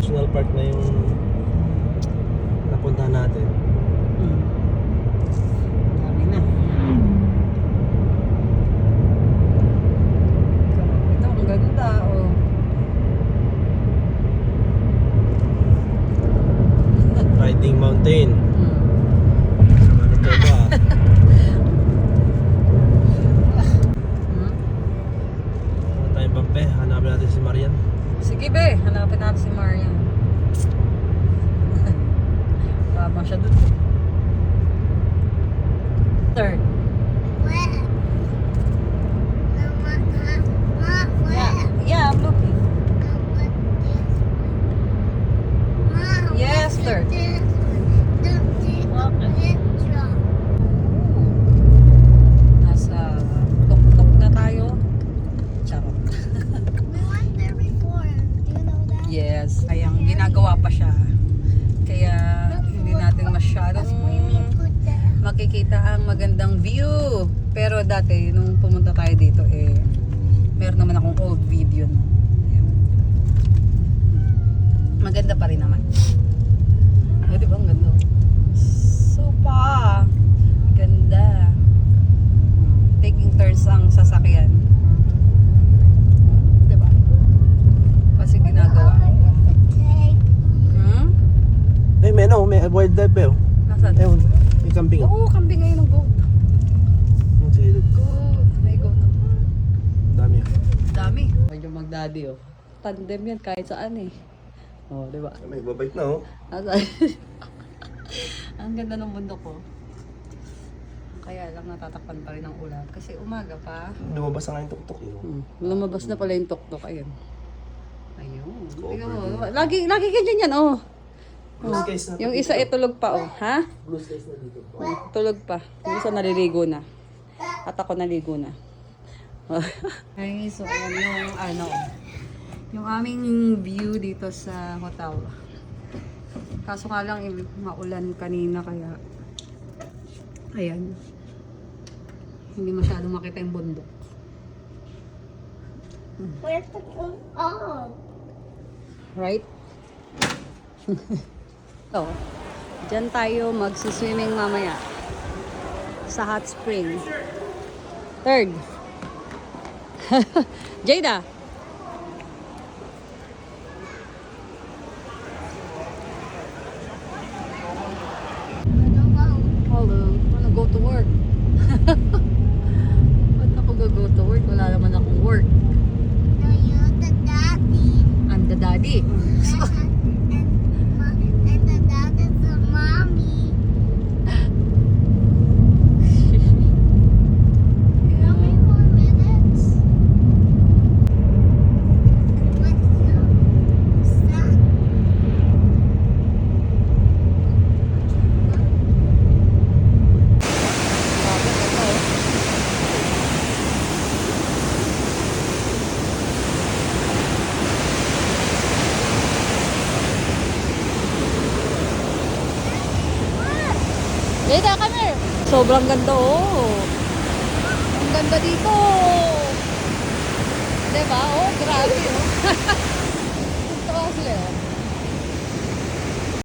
national park na yung napuntahan natin. Dami na. Ito, ang ganda, oh. Riding Mountain. Sa Manitoba. Wala tayong bampe. Hanapin natin si Marian. Sige be, hanapin natin si Marian. Tama siya dun. Third. Yeah, I'm looking. Yes, third. Nasa tuk-tuk na tayo. Charot. Yes, ayang ginagawa pa siya. Kaya hindi natin masyadong makikita ang magandang view. Pero dati, nung pumunta tayo dito, meron naman akong old video. No? Ayan. Maganda pa rin naman. Di ba ang ganda? Super! Ganda. Taking turns ang sasakyan. Di ba? Kasi ginagawa. May wildlife eh. Nasaan? Ewan, may kambing. Oo, kambing ngayon ng goat. Ang silid. Goat. May goat. Dami. Dami. Medyo mag-daddy, oh. Tandem yan kahit saan eh. Oh, di ba? May babait na oh. Ang ganda ng bundok ko. Kaya lang natatakpan pa rin ang ulan. Kasi umaga pa. Lumabas na nga yung tuktok yun. Lumabas na pala yung tuktok. Ayun. Ayun. Tingnan mo. Covered. Lagi ganyan yan, oh. Blue skies na. Yung isa itulog pa, oh. Ha? Blue skies na dito. Tulog pa. Yung isa naliligo na. At ako naligo na. Ay, so ayan yung yung aming view dito sa hotel. Kaso nga lang maulan kanina kaya ayan. Hindi masyadong makita yung bundok. Where's the phone? Oh. Right? So, dyan tayo magsiswimming mamaya sa hot spring. Third. Jada. Hello. Wanna go to work? Ba't ako go to work? Wala naman akong work. No, you're the daddy. I'm the daddy. And the dad is the mommy. How many more minutes? What's that? Jada, come here. Sobrang ganda, oh. Ang ganda dito. Diba? Oh, grabe.